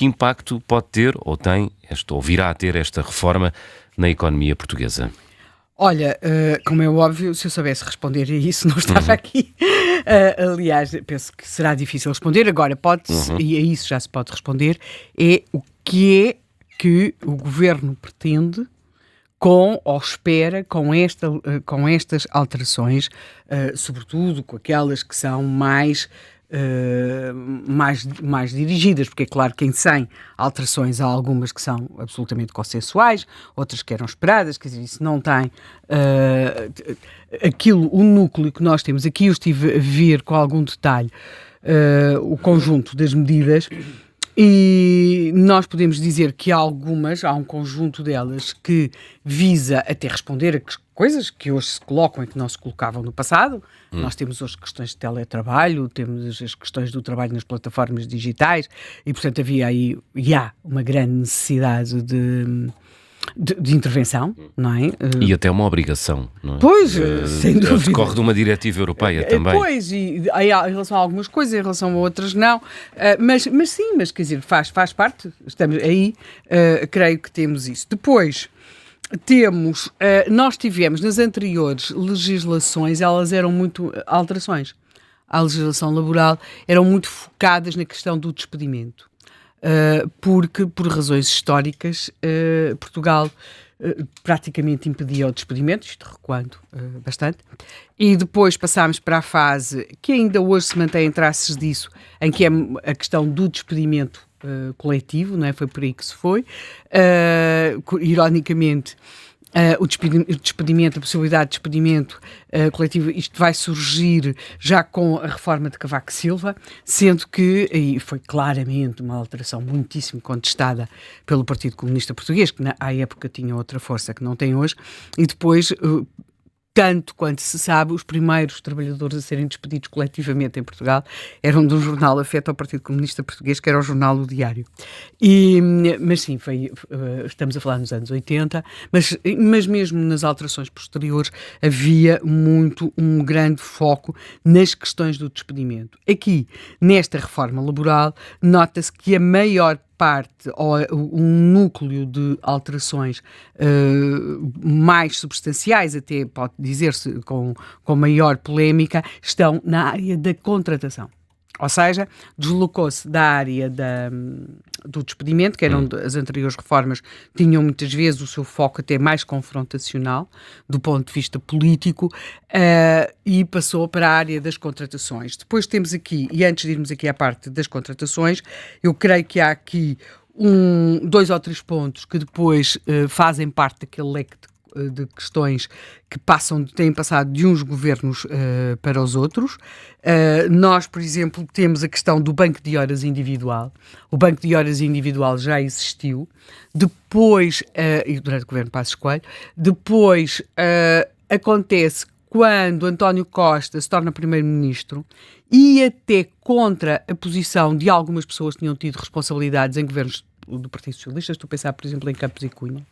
que impacto pode ter, ou tem, ou virá a ter esta reforma na economia portuguesa? Olha, como é óbvio, se eu soubesse responder a isso, não estava aqui. Aliás, penso que será difícil responder. Agora, pode-se, e a isso já se pode responder, é o que o Governo pretende ou espera com estas alterações, sobretudo com aquelas que são mais dirigidas, porque é claro que em 100 alterações há algumas que são absolutamente consensuais, outras que eram esperadas, quer dizer, isso não tem o núcleo que nós temos aqui. Eu estive a ver com algum detalhe o conjunto das medidas e nós podemos dizer que há um conjunto delas que visa até responder a coisas que hoje se colocam e que não se colocavam no passado. Nós temos hoje questões de teletrabalho, temos as questões do trabalho nas plataformas digitais e, portanto, há uma grande necessidade de intervenção, não é? E até uma obrigação, não é? Pois, sem dúvida. Decorre de uma diretiva europeia também. Pois, e em relação a algumas coisas, em relação a outras não. Mas sim, quer dizer, faz parte, estamos aí, creio que temos isso. Depois, nós tivemos nas anteriores legislações, elas eram muito alterações à legislação laboral, eram muito focadas na questão do despedimento. Porque, por razões históricas, Portugal praticamente impedia o despedimento, isto recuando bastante, e depois passámos para a fase que ainda hoje se mantém em traços disso, em que é a questão do despedimento coletivo, não é? Foi por aí que se foi. Ironicamente, o despedimento, a possibilidade de despedimento coletivo, isto vai surgir já com a reforma de Cavaco Silva, sendo que, e foi claramente uma alteração muitíssimo contestada pelo Partido Comunista Português, que à época tinha outra força que não tem hoje, e depois, tanto quanto se sabe, os primeiros trabalhadores a serem despedidos coletivamente em Portugal eram de um jornal afeto ao Partido Comunista Português, que era o jornal O Diário. Mas sim, estamos a falar nos anos 80, mas mesmo nas alterações posteriores havia um grande foco nas questões do despedimento. Aqui, nesta reforma laboral, nota-se que a maior parte, ou um núcleo de alterações mais substanciais, até pode dizer-se com maior polémica, estão na área da contratação. Ou seja, deslocou-se da área do despedimento, que eram as anteriores reformas, tinham muitas vezes o seu foco até mais confrontacional, do ponto de vista político, e passou para a área das contratações. Depois temos aqui, e antes de irmos aqui à parte das contratações, eu creio que há aqui 2 ou 3 pontos que depois fazem parte daquele leque de questões que têm passado de uns governos para os outros. Nós, por exemplo, temos a questão do banco de horas individual. O banco de horas individual já existiu. Depois, e durante o governo Passos Coelho, depois acontece quando António Costa se torna primeiro-ministro e até contra a posição de algumas pessoas que tinham tido responsabilidades em governos do Partido Socialista, estou a pensar, por exemplo, em Campos e Cunha,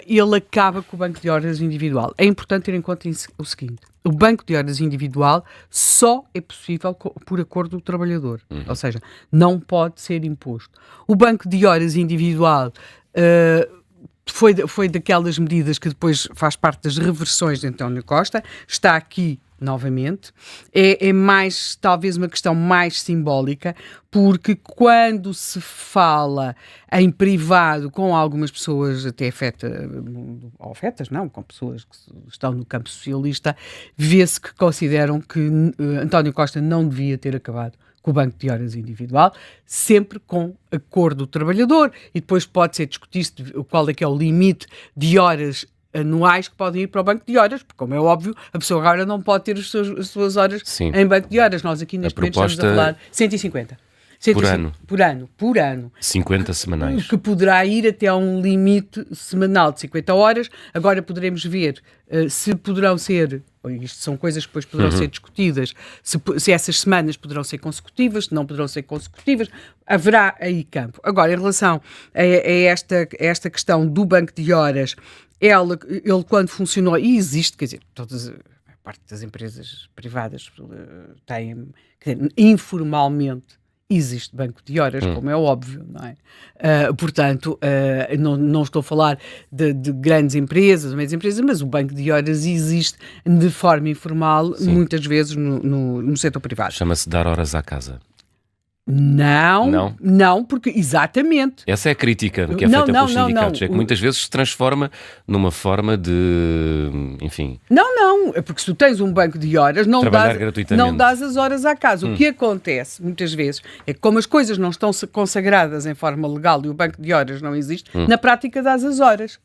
ele acaba com o banco de horas individual. É importante ter em conta o seguinte: o banco de horas individual só é possível por acordo do trabalhador, ou seja, não pode ser imposto. O banco de horas individual foi daquelas medidas que depois faz parte das reversões de António Costa, está aqui novamente, é mais, talvez uma questão mais simbólica, porque quando se fala em privado com algumas pessoas até com pessoas que estão no campo socialista, vê-se que consideram que António Costa não devia ter acabado com o banco de horas individual, sempre com acordo do trabalhador, e depois pode ser discutido qual é que é o limite de horas anuais que podem ir para o banco de horas, porque, como é óbvio, a pessoa agora não pode ter as suas horas em banco de horas. Nós aqui neste momento estamos a falar 150. Por ano. 50 semanais. Que poderá ir até a um limite semanal de 50 horas. Agora poderemos ver se poderão ser, isto são coisas que depois poderão ser discutidas, se essas semanas poderão ser consecutivas, se não poderão ser consecutivas, haverá aí campo. Agora, em relação a esta questão do banco de horas, ele quando funcionou, e existe, quer dizer, a parte das empresas privadas têm, quer dizer, informalmente existe banco de horas, como é óbvio, não é? Portanto, não estou a falar de grandes empresas, médias empresas, mas o banco de horas existe de forma informal, muitas vezes no setor privado. Chama-se dar horas à casa. Não, porque exatamente. Essa é a crítica que é feita pelos sindicatos. É que muitas vezes se transforma numa forma de, enfim... Não, é porque se tu tens um banco de horas, não dás as horas à casa. O que acontece, muitas vezes, é que como as coisas não estão consagradas em forma legal e o banco de horas não existe, na prática dás as horas.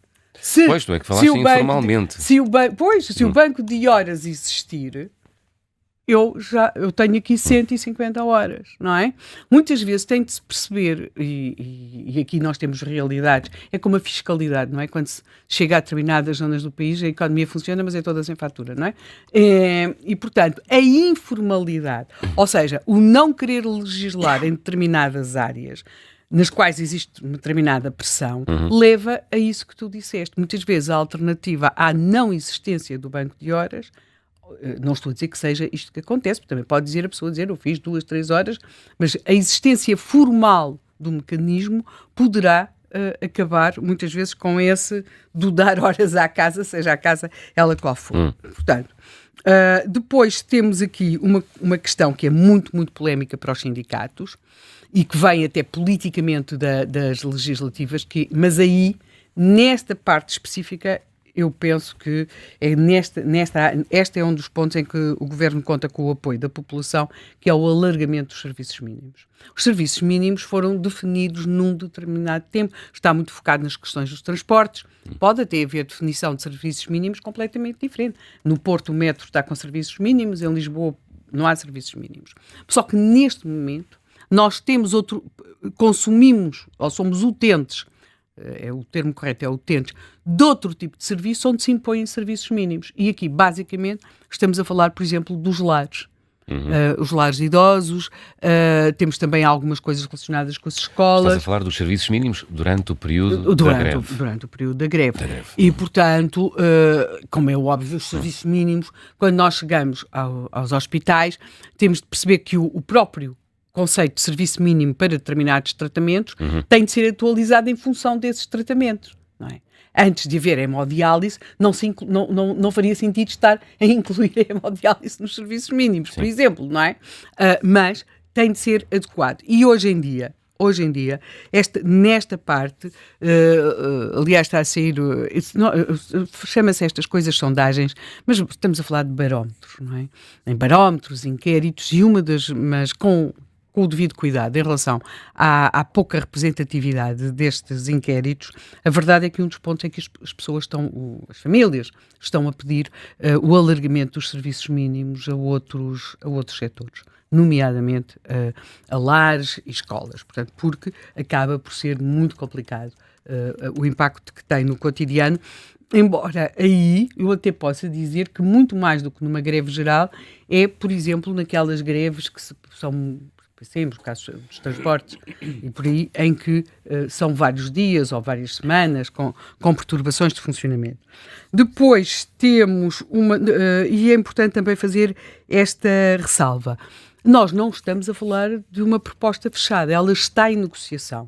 Pois, tu é que falaste informalmente. Se o banco de horas existir... Eu tenho aqui 150 horas, não é? Muitas vezes tem de se perceber, e aqui nós temos realidades, é como a fiscalidade, não é? Quando se chega a determinadas zonas do país, a economia funciona, mas é toda sem fatura, não é? E, portanto, a informalidade, ou seja, o não querer legislar em determinadas áreas, nas quais existe uma determinada pressão, leva a isso que tu disseste. Muitas vezes a alternativa à não existência do banco de horas, não estou a dizer que seja isto que acontece, porque também pode dizer a pessoa eu fiz 2, 3 horas, mas a existência formal do mecanismo poderá acabar muitas vezes com esse do dar horas à casa, seja a casa ela qual for. Portanto, depois temos aqui uma questão que é muito, muito polémica para os sindicatos e que vem até politicamente das legislativas, mas aí, nesta parte específica, eu penso que este é um dos pontos em que o Governo conta com o apoio da população, que é o alargamento dos serviços mínimos. Os serviços mínimos foram definidos num determinado tempo, está muito focado nas questões dos transportes, pode até haver definição de serviços mínimos completamente diferente. No Porto o metro está com serviços mínimos, em Lisboa não há serviços mínimos. Só que neste momento nós consumimos, ou somos utentes, o termo correto é utentes, de outro tipo de serviço onde se impõem serviços mínimos. E aqui, basicamente, estamos a falar, por exemplo, dos lares. Os lares idosos, temos também algumas coisas relacionadas com as escolas. Estás a falar dos serviços mínimos durante o período da greve. Durante o período da greve. E, portanto, como é óbvio, os serviços mínimos, quando nós chegamos aos hospitais, temos de perceber que o próprio conceito de serviço mínimo para determinados tratamentos tem de ser atualizado em função desses tratamentos, não é? Antes de haver hemodiálise, não faria sentido estar a incluir a hemodiálise nos serviços mínimos, por exemplo, não é? Mas tem de ser adequado. E hoje em dia, nesta parte, aliás, está a sair, chama-se estas coisas sondagens, mas estamos a falar de barómetros, não é? Em barómetros, inquéritos, mas com o devido cuidado em relação à pouca representatividade destes inquéritos, a verdade é que um dos pontos é que as pessoas as famílias estão a pedir o alargamento dos serviços mínimos a outros setores, nomeadamente a lares e escolas, portanto, porque acaba por ser muito complicado o impacto que tem no cotidiano, embora aí eu até possa dizer que muito mais do que numa greve geral é, por exemplo, naquelas greves que são... Pensemos, no caso dos transportes, e por aí, em que são vários dias ou várias semanas com perturbações de funcionamento. Depois temos e é importante também fazer esta ressalva. Nós não estamos a falar de uma proposta fechada, ela está em negociação.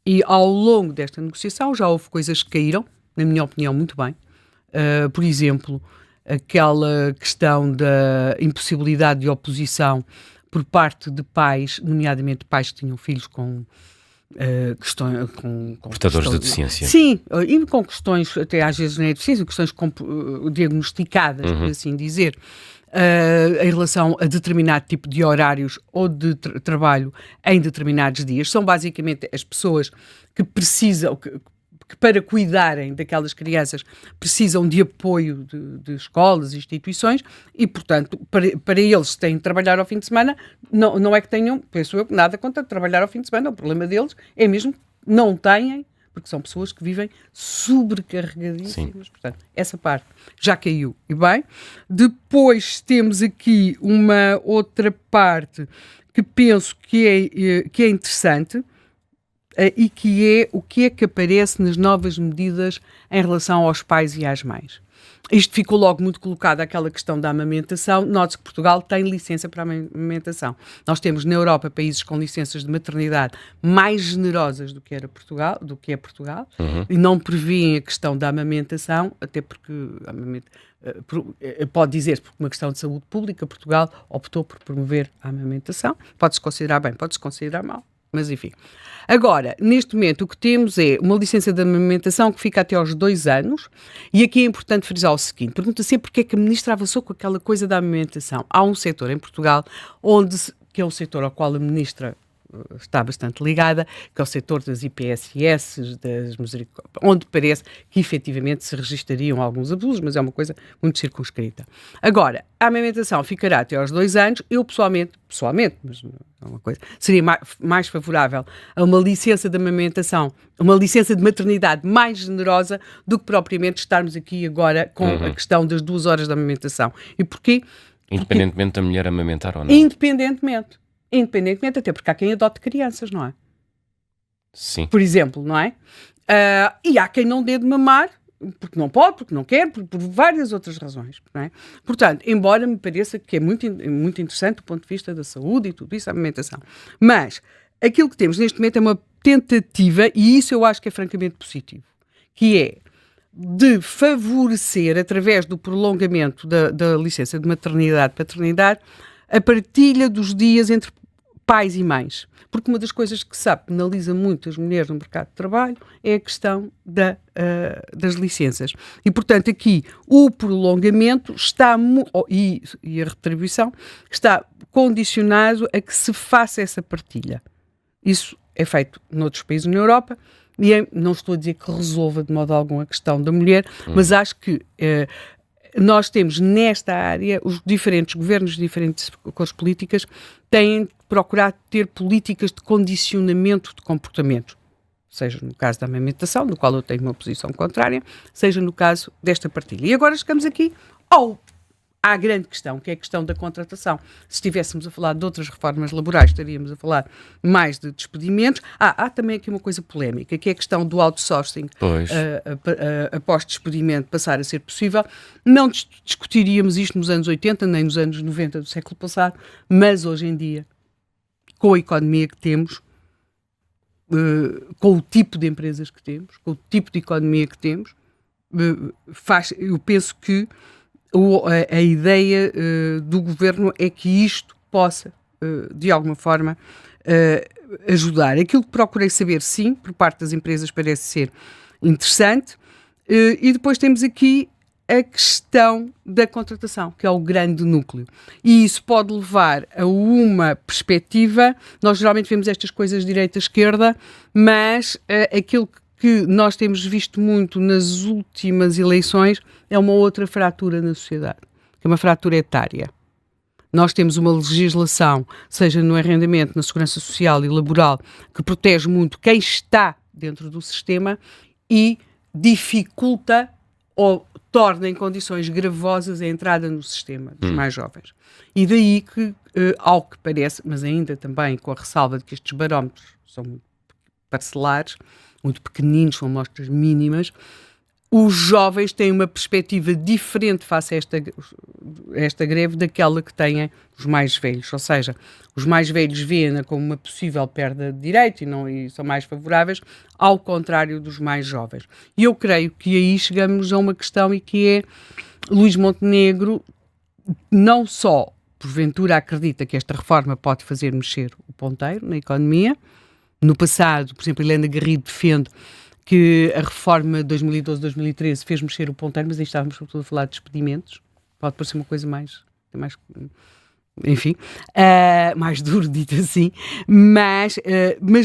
E ao longo desta negociação já houve coisas que caíram, na minha opinião, muito bem. Por exemplo, aquela questão da impossibilidade de oposição por parte de pais, nomeadamente pais que tinham filhos com questões... Portadores de deficiência. Sim, e com questões, até às vezes não é deficiência, questões diagnosticadas, por assim dizer, em relação a determinado tipo de horários ou de trabalho em determinados dias. São basicamente as pessoas que precisam... que para cuidarem daquelas crianças precisam de apoio de escolas e instituições e, portanto, para eles têm de trabalhar ao fim de semana, não é que tenham, penso eu, nada contra trabalhar ao fim de semana, o problema deles é mesmo que não têm, porque são pessoas que vivem sobrecarregadíssimas. Portanto, essa parte já caiu. E bem, depois temos aqui uma outra parte que penso que é interessante, e que é o que é que aparece nas novas medidas em relação aos pais e às mães. isto ficou logo muito colocado àquela questão da amamentação. Note-se que Portugal tem licença para a amamentação. Nós temos na Europa países com licenças de maternidade mais generosas do que é Portugal, e não prevêem a questão da amamentação, até porque pode dizer-se, por uma questão de saúde pública, Portugal optou por promover a amamentação. Pode-se considerar bem, pode-se considerar mal, mas enfim. Agora, neste momento, o que temos é uma licença de amamentação que fica até aos 2 anos, e aqui é importante frisar o seguinte: pergunta sempre porque é que a ministra avançou com aquela coisa da amamentação. Há um setor em Portugal, que é o setor ao qual a ministra está bastante ligada, que é o setor das IPSS, das misericórdias, onde parece que efetivamente se registariam alguns abusos, mas é uma coisa muito circunscrita. Agora, a amamentação ficará até aos 2 anos. Eu pessoalmente, mas não é uma coisa, seria mais favorável a uma licença de amamentação, uma licença de maternidade mais generosa do que propriamente estarmos aqui agora com a questão das 2 horas de amamentação. E porquê? Independentemente da mulher amamentar ou não. Independentemente, até porque há quem adote crianças, não é? Sim. Por exemplo, não é? E há quem não dê de mamar, porque não pode, porque não quer, por várias outras razões, não é? Portanto, embora me pareça que é muito interessante do ponto de vista da saúde e tudo isso, a amamentação. Mas aquilo que temos neste momento é uma tentativa, e isso eu acho que é francamente positivo, que é de favorecer, através do prolongamento da licença de maternidade e paternidade, a partilha dos dias entre pais e mães. Porque uma das coisas que se penaliza muito as mulheres no mercado de trabalho é a questão das licenças. E, portanto, aqui o prolongamento está, e a retribuição está condicionado a que se faça essa partilha. Isso é feito noutros países na Europa, e não estou a dizer que resolva de modo algum a questão da mulher, mas acho que nós temos nesta área, os diferentes governos, diferentes cores políticas, têm procurado ter políticas de condicionamento de comportamento, seja no caso da amamentação, no qual eu tenho uma posição contrária, seja no caso desta partilha. E agora chegamos aqui à grande questão, que é a questão da contratação. Se estivéssemos a falar de outras reformas laborais, estaríamos a falar mais de despedimentos. Há também aqui uma coisa polémica, que é a questão do outsourcing, após despedimento passar a ser possível. Não discutiríamos isto nos anos 80, nem nos anos 90 do século passado, mas hoje em dia, com a economia que temos, com o tipo de empresas que temos, com o tipo de economia que temos, eu penso que a ideia do governo é que isto possa, de alguma forma, ajudar. Aquilo que procurei saber, sim, por parte das empresas parece ser interessante. E depois temos aqui a questão da contratação, que é o grande núcleo. E isso pode levar a uma perspectiva. Nós geralmente vemos estas coisas direita-esquerda, mas aquilo que nós temos visto muito nas últimas eleições é uma outra fratura na sociedade, que é uma fratura etária. Nós temos uma legislação, seja no arrendamento, na segurança social e laboral, que protege muito quem está dentro do sistema e dificulta ou torna em condições gravosas a entrada no sistema dos mais jovens. E daí que, ao que parece, mas ainda também com a ressalva de que estes barómetros são muito parcelares, muito pequeninos, são amostras mínimas, os jovens têm uma perspectiva diferente face a esta greve daquela que têm os mais velhos. Ou seja, os mais velhos veem-na como uma possível perda de direito e são mais favoráveis, ao contrário dos mais jovens. E eu creio que aí chegamos a uma questão e que é Luís Montenegro não só, porventura, acredita que esta reforma pode fazer mexer o ponteiro na economia. No passado, por exemplo, Helena Garrido defende que a reforma de 2012-2013 fez mexer o ponteiro, mas aí estávamos sobretudo a falar de despedimentos. Pode parecer uma coisa mais enfim, mais duro, dito assim, mas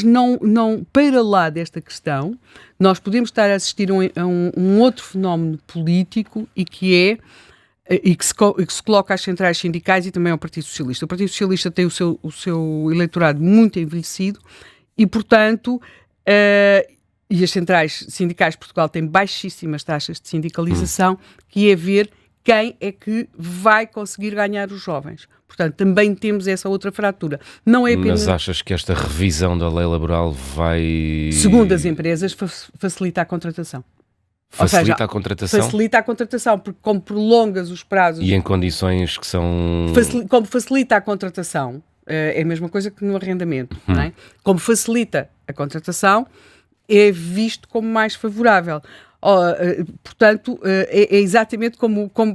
não, para lá desta questão, nós podemos estar a assistir a um outro fenómeno político e que se coloca às centrais sindicais e também ao Partido Socialista. O Partido Socialista tem o seu eleitorado muito envelhecido e, portanto, e as centrais sindicais de Portugal têm baixíssimas taxas de sindicalização, que é ver quem é que vai conseguir ganhar os jovens. Portanto, também temos essa outra fratura. Não é apenas... Mas achas que esta revisão da lei laboral vai... Segundo as empresas, facilita a contratação. Facilita a contratação? Facilita a contratação, porque como prolongas os prazos... E em condições que são... Como facilita a contratação, é a mesma coisa que no arrendamento, não é? Como facilita a contratação, é visto como mais favorável. Portanto, é exatamente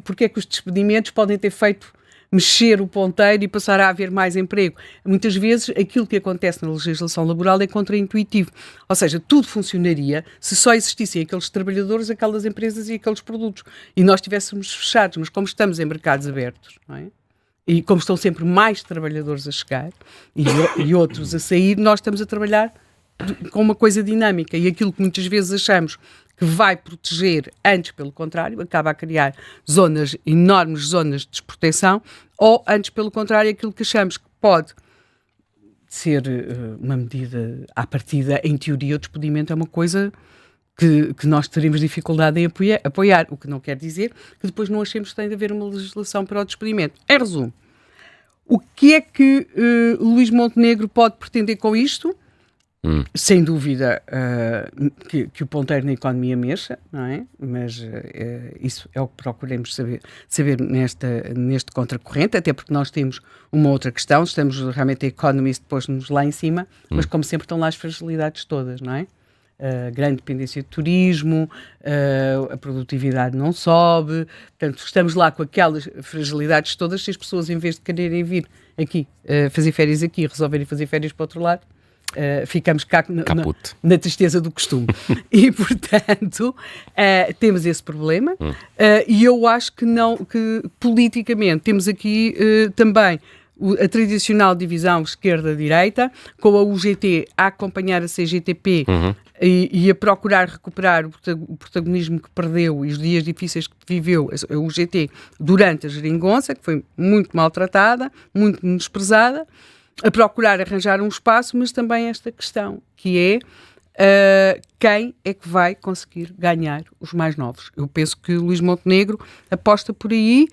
porque é que os despedimentos podem ter feito mexer o ponteiro e passar a haver mais emprego. Muitas vezes aquilo que acontece na legislação laboral é contraintuitivo. Ou seja, tudo funcionaria se só existissem aqueles trabalhadores, aquelas empresas e aqueles produtos. E nós estivéssemos fechados, mas como estamos em mercados abertos, não é? E como estão sempre mais trabalhadores a chegar e outros a sair, nós estamos a trabalhar com uma coisa dinâmica. E aquilo que muitas vezes achamos que vai proteger, antes, pelo contrário, acaba a criar enormes zonas de desproteção, ou, antes, pelo contrário, aquilo que achamos que pode ser uma medida à partida, em teoria, o despedimento é uma coisa que nós teremos dificuldade em apoiar, o que não quer dizer que depois não achemos que tem de haver uma legislação para o despedimento. Em resumo, o que é que Luís Montenegro pode pretender com isto? Sem dúvida que o ponteiro na economia mexa, não é? Mas isso é o que procuremos saber neste contracorrente, até porque nós temos uma outra questão, estamos realmente a Economist pôs-nos lá em cima, mas como sempre estão lá as fragilidades todas, não é? A grande dependência de turismo, a produtividade não sobe, portanto estamos lá com aquelas fragilidades todas. Se as pessoas, em vez de quererem vir aqui fazer férias aqui, resolverem fazer férias para o outro lado, ficamos cá na tristeza do costume. E, portanto, temos esse problema. E eu acho que politicamente temos aqui também a tradicional divisão esquerda-direita, com a UGT a acompanhar a CGTP e a procurar recuperar o protagonismo que perdeu e os dias difíceis que viveu a UGT durante a geringonça, que foi muito maltratada, muito menosprezada, a procurar arranjar um espaço, mas também esta questão, que é quem é que vai conseguir ganhar os mais novos. Eu penso que Luís Montenegro aposta por aí.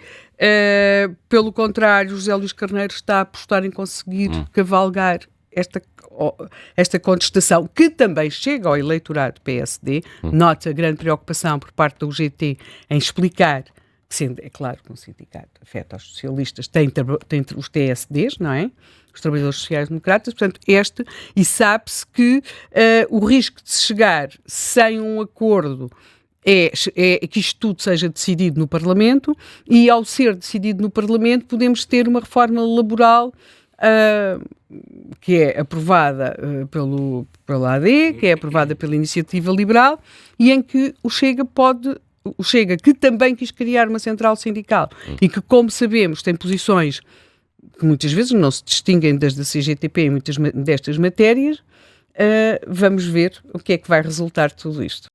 Pelo contrário, José Luís Carneiro está a apostar em conseguir cavalgar esta contestação, que também chega ao eleitorado PSD. Nota a grande preocupação por parte da UGT em explicar, sendo, é claro, que um sindicato afeta aos socialistas, tem os TSDs, não é? Os trabalhadores sociais-democratas, portanto, e sabe-se que o risco de se chegar sem um acordo é que isto tudo seja decidido no Parlamento, e ao ser decidido no Parlamento podemos ter uma reforma laboral que é aprovada pela AD, que é aprovada pela Iniciativa Liberal, e em que o Chega, que também quis criar uma central sindical e que, como sabemos, tem posições que muitas vezes não se distinguem das da CGTP em muitas destas matérias, vamos ver o que é que vai resultar de tudo isto.